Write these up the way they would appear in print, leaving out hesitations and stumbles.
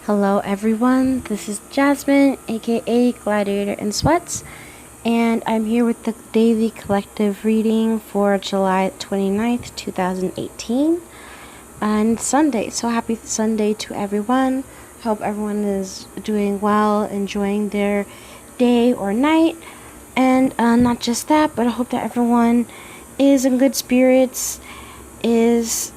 Hello everyone, this is Jasmine, aka Gladiatorinsweats, and I'm here with the daily collective reading for July 29th, 2018, and Sunday. So happy Sunday to everyone. Hope everyone is doing well, enjoying their day or night, and not just that, but I hope that everyone is in good spirits, is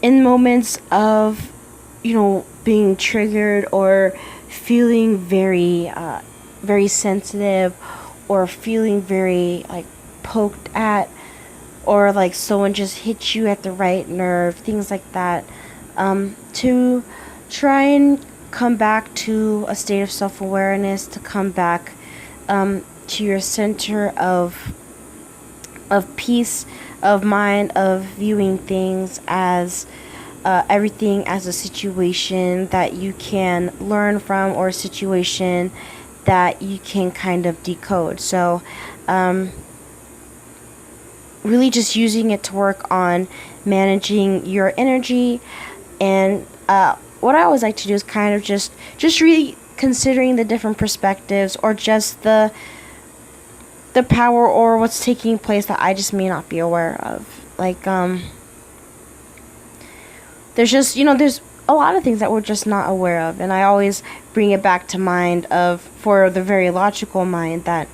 in moments of, being triggered or feeling very sensitive, or feeling very poked at, or like someone just hit you at the right nerve, things like that, to try and come back to a state of self-awareness, to come back to your center of peace of mind, of viewing things as everything as a situation that you can learn from, or a situation that you can kind of decode. So really just using it to work on managing your energy. And what I always like to do is kind of just really considering the different perspectives, or just the power, or what's taking place that I just may not be aware of. There's just, there's a lot of things that we're just not aware of. And I always bring it back to mind for the very logical mind, that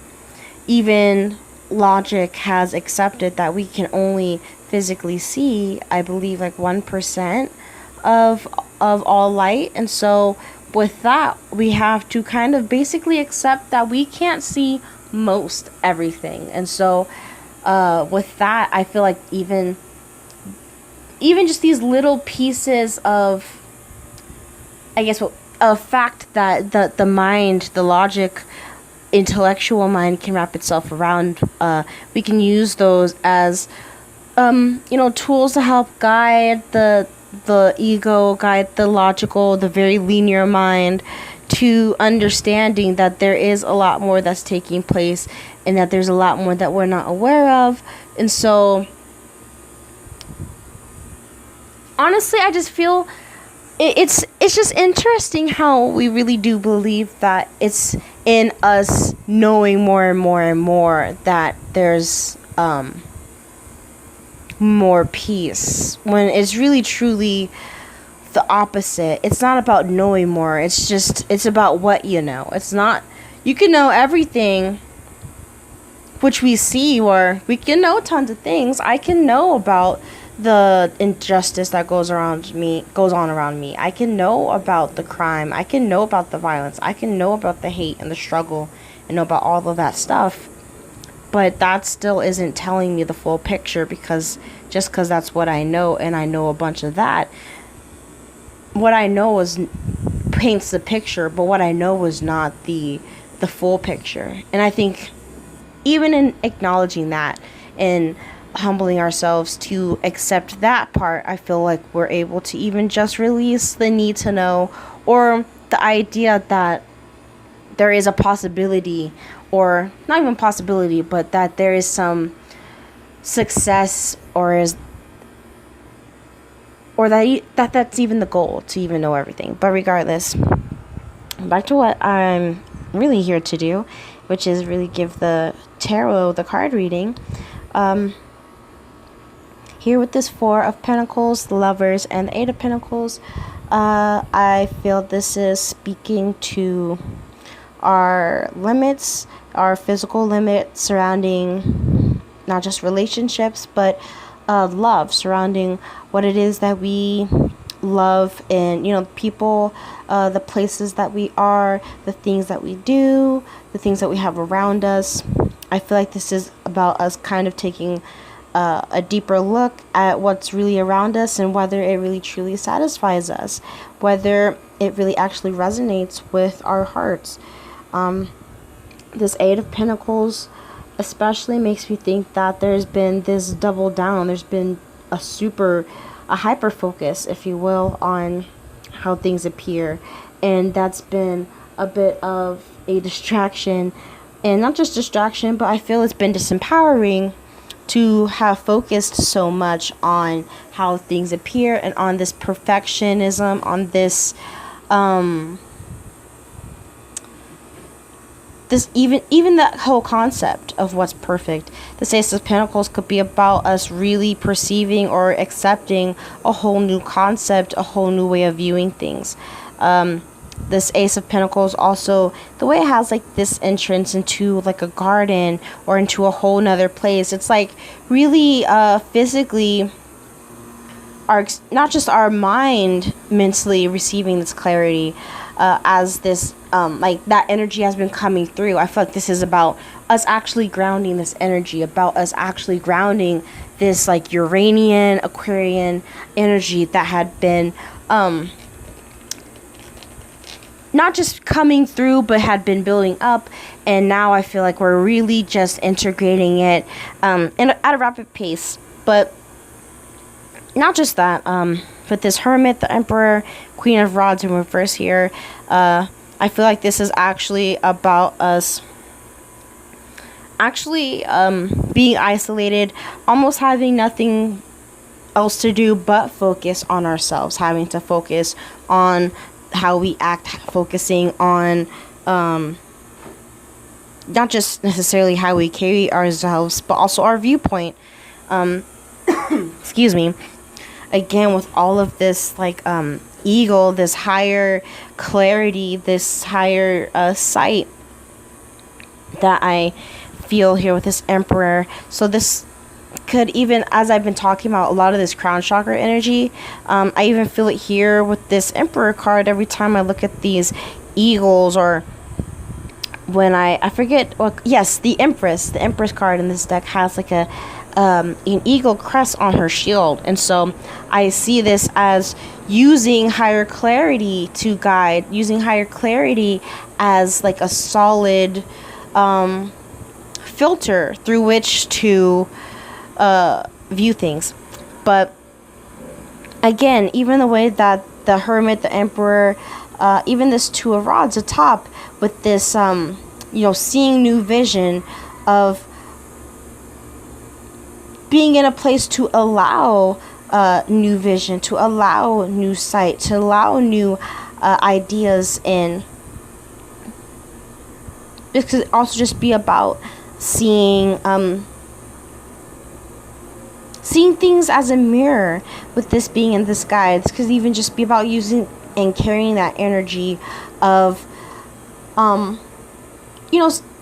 even logic has accepted that we can only physically see, I believe, 1% of all light. And so with that, we have to kind of basically accept that we can't see most everything. And so with that, I feel like even just these little pieces of, I guess, a fact that the mind, the logic, intellectual mind can wrap itself around, we can use those as tools to help guide the ego, guide the logical, the very linear mind, to understanding that there is a lot more that's taking place, and that there's a lot more that we're not aware of. And so honestly, I just feel it's just interesting how we really do believe that it's in us knowing more and more and more that there's more peace, when it's really truly the opposite. It's not about knowing more. It's about what you know. It's not, you can know everything which we see, or we can know tons of things. I can know about the injustice that goes on around me. I can know about the crime. I can know about the violence. I can know about the hate and the struggle, and know about all of that stuff. But that still isn't telling me the full picture, because that's what I know, and I know a bunch of that. What I know paints the picture, but what I know was not the full picture. And I think even in acknowledging that and humbling ourselves to accept that part, I feel like we're able to even just release the need to know, or the idea that there is a possibility, or not even possibility, but that there is some success, or that's even the goal, to even know everything. But regardless, back to what I'm really here to do, which is really give the tarot, the card reading. Here with this Four of Pentacles, the Lovers, and the Eight of Pentacles, I feel this is speaking to our limits, our physical limits surrounding not just relationships, but love, surrounding what it is that we love, and people, the places that we are, the things that we do, the things that we have around us. I feel like this is about us kind of taking a deeper look at what's really around us, and whether it really truly satisfies us, whether it really actually resonates with our hearts. This Eight of Pentacles especially makes me think that there's been this double down. There's been a hyper focus, if you will, on how things appear, and that's been a bit of a distraction. And not just distraction, but I feel it's been disempowering, to have focused so much on how things appear and on this perfectionism, on this even that whole concept of what's perfect. The Ace of Pentacles could be about us really perceiving or accepting a whole new concept, a whole new way of viewing things. This Ace of Pentacles also, the way it has like this entrance into like a garden or into a whole nother place, it's like really physically not just our mind mentally receiving this clarity, as this like that energy has been coming through. I feel like this is about us actually grounding this energy, about us actually grounding this like Uranian, Aquarian energy that had been not just coming through, but had been building up. And now I feel like we're really just integrating it at a rapid pace. But not just that, but this Hermit, the Emperor, Queen of Rods in reverse here, I feel like this is actually about us actually being isolated, almost having nothing else to do but focus on ourselves, having to focus on how we act, focusing on not just necessarily how we carry ourselves, but also our viewpoint. Excuse me. Again, with all of this like eagle, this higher clarity, this higher sight that I feel here with this Emperor. So this could even, as I've been talking about a lot of this crown chakra energy, I even feel it here with this Emperor card every time I look at these eagles, or when I forget, well, yes, the Empress card in this deck has like an eagle crest on her shield. And so I see this as using higher clarity to guide, using higher clarity as like a solid filter through which to view things. But again, even the way that the Hermit, the Emperor, even this Two of Rods atop with this seeing new vision of being in a place to allow new vision, to allow new sight, to allow new ideas in. This could also just be about seeing things as a mirror. With this being in the sky, this could even just be about using and carrying that energy of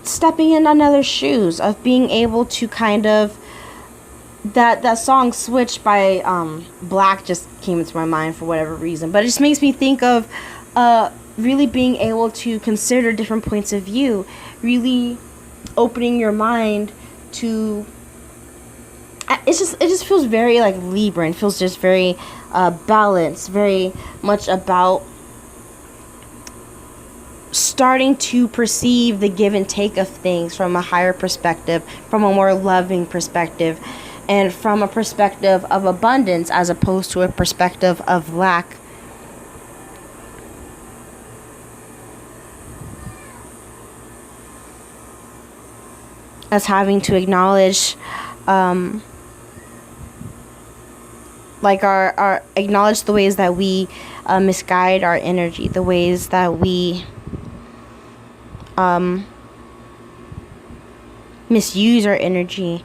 stepping in another's shoes, of being able to kind of that song Switch by Black just came into my mind for whatever reason, but it just makes me think of really being able to consider different points of view, really opening your mind to it just feels very like Libra, and feels just very balanced, very much about starting to perceive the give and take of things from a higher perspective, from a more loving perspective, and from a perspective of abundance as opposed to a perspective of lack. As having to acknowledge acknowledge the ways that we misguide our energy, the ways that we misuse our energy.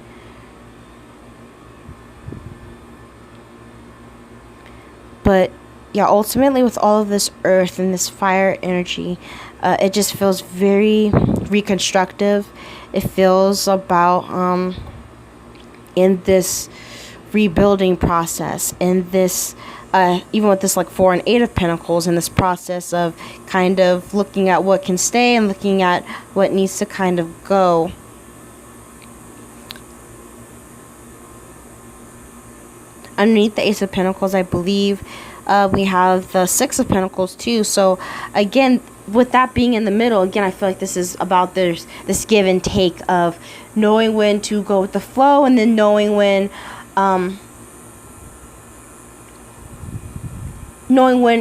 But yeah, ultimately with all of this earth and this fire energy, it just feels very reconstructive. It feels about in this rebuilding process, in this even with this like 4 and 8 of Pentacles, in this process of kind of looking at what can stay and looking at what needs to kind of go. Underneath the Ace of Pentacles, I believe we have the 6 of Pentacles too. So again, with that being in the middle, again, I feel like this is about this give and take of knowing when to go with the flow, and then knowing when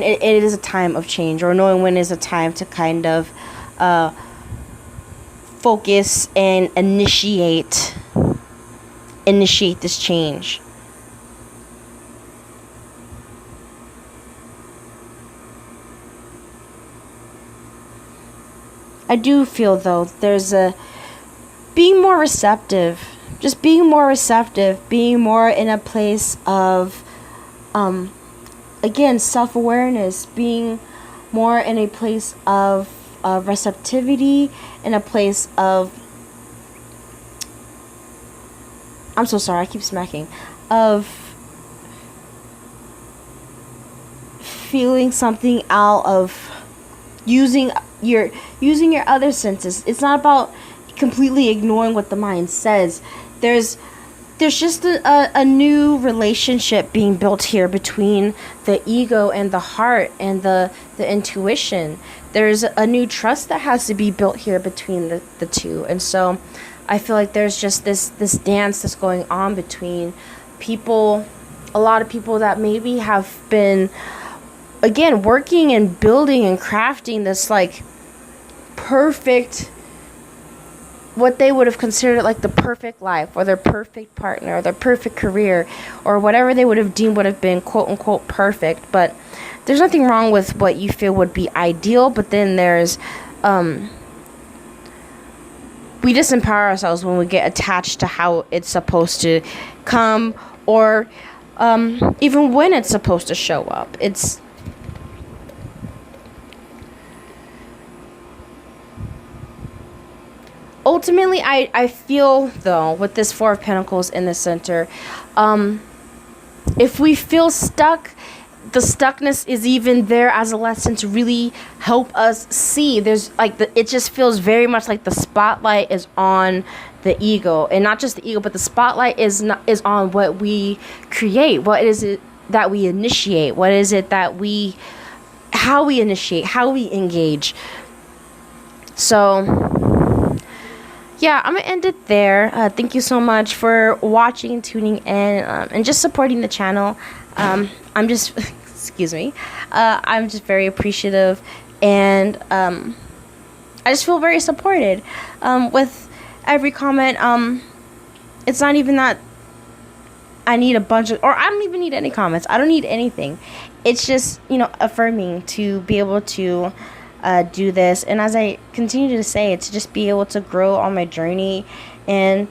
it is a time of change, or knowing when is a time to kind of focus and initiate initiate this change. I do feel, though, there's a being more receptive, just being more receptive, being more in a place of, again, self-awareness, being more in a place of receptivity, in a place of, I'm so sorry, I keep smacking, of feeling something out, of using your other senses. It's not about completely ignoring what the mind says. There's just a new relationship being built here between the ego and the heart and the intuition. There's a new trust that has to be built here between the two. And so I feel like there's just this dance that's going on between people, a lot of people that maybe have been, again, working and building and crafting this like perfect, what they would have considered like the perfect life, or their perfect partner, or their perfect career, or whatever they would have deemed would have been quote unquote perfect. But there's nothing wrong with what you feel would be ideal, but then there's we disempower ourselves when we get attached to how it's supposed to come, or even when it's supposed to show up. It's ultimately, I feel, though, with this Four of Pentacles in the center, if we feel stuck, the stuckness is even there as a lesson to really help us see. There's like it just feels very much like the spotlight is on the ego, and not just the ego, but the spotlight is on what we create. What is it that we initiate? What is it that how we initiate, how we engage? So yeah, I'm going to end it there. Thank you so much for watching and tuning in, and just supporting the channel. I'm just, excuse me, I'm just very appreciative, and I just feel very supported with every comment. It's not even that I need a bunch of, or I don't even need any comments. I don't need anything. It's just, affirming to be able to do this, and as I continue to say, to just be able to grow on my journey, and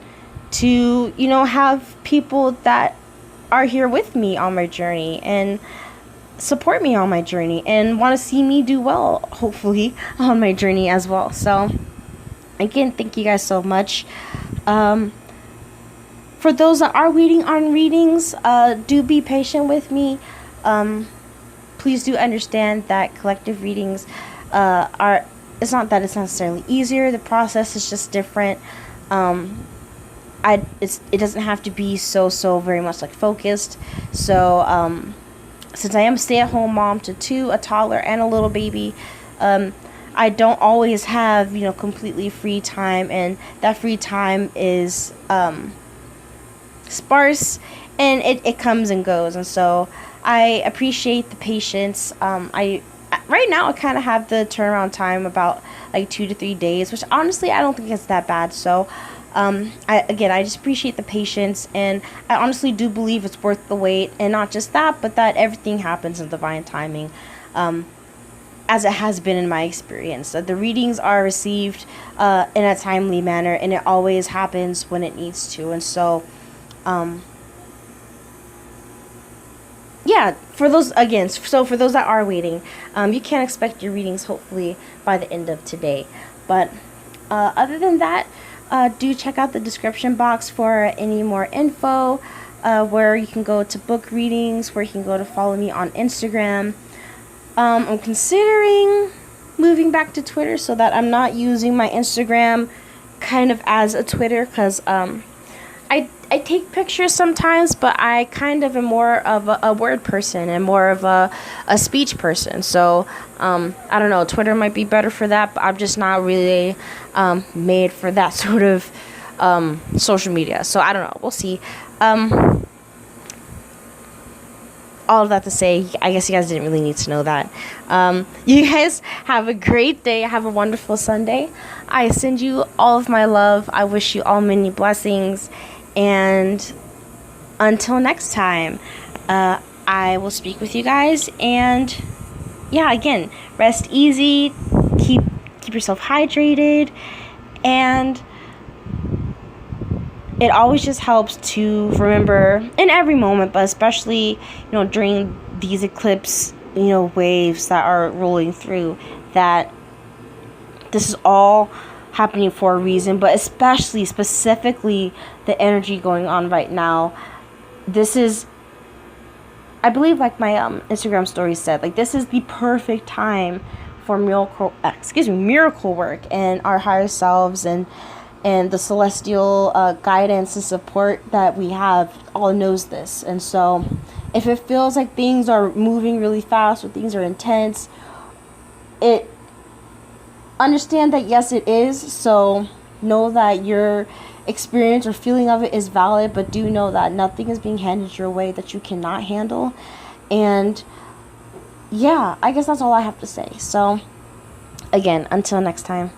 to have people that are here with me on my journey and support me on my journey and want to see me do well, hopefully, on my journey as well. So again, thank you guys so much. For those that are waiting on readings, do be patient with me. Please do understand that collective readings it's not that it's necessarily easier. The process is just different. It doesn't have to be so very much like focused. So since I am a stay-at-home mom to two, a toddler and a little baby, I don't always have completely free time, and that free time is sparse, and it comes and goes. And so I appreciate the patience. Right now I kind of have the turnaround time about like 2 to 3 days, which honestly I don't think it's that bad. So I just appreciate the patience, and I honestly do believe it's worth the wait. And not just that, but that everything happens in divine timing, as it has been in my experience. The readings are received in a timely manner, and it always happens when it needs to. And so yeah, for those that are waiting, you can expect your readings hopefully by the end of today. But other than that, do check out the description box for any more info, where you can go to book readings, where you can go to follow me on Instagram. I'm considering moving back to Twitter so that I'm not using my Instagram kind of as a Twitter, because I take pictures sometimes, but I kind of am more of a word person and more of a speech person. So I don't know, Twitter might be better for that, but I'm just not really made for that sort of social media. So I don't know, we'll see. All of that to say, I guess you guys didn't really need to know that. You guys have a great day. Have a wonderful Sunday. I send you all of my love. I wish you all many blessings. And until next time, I will speak with you guys. And yeah, again, rest easy, keep yourself hydrated, and it always just helps to remember in every moment, but especially, during these eclipse, waves that are rolling through, that this is all happening for a reason, but especially, specifically, the energy going on right now. This is, I believe, like my Instagram story said, like, this is the perfect time for miracle work, and our higher selves and the celestial guidance and support that we have all knows this. And so if it feels like things are moving really fast or things are intense, understand that yes, it is. So know that your experience or feeling of it is valid, but do know that nothing is being handed your way that you cannot handle. And yeah, I guess that's all I have to say. So again, until next time.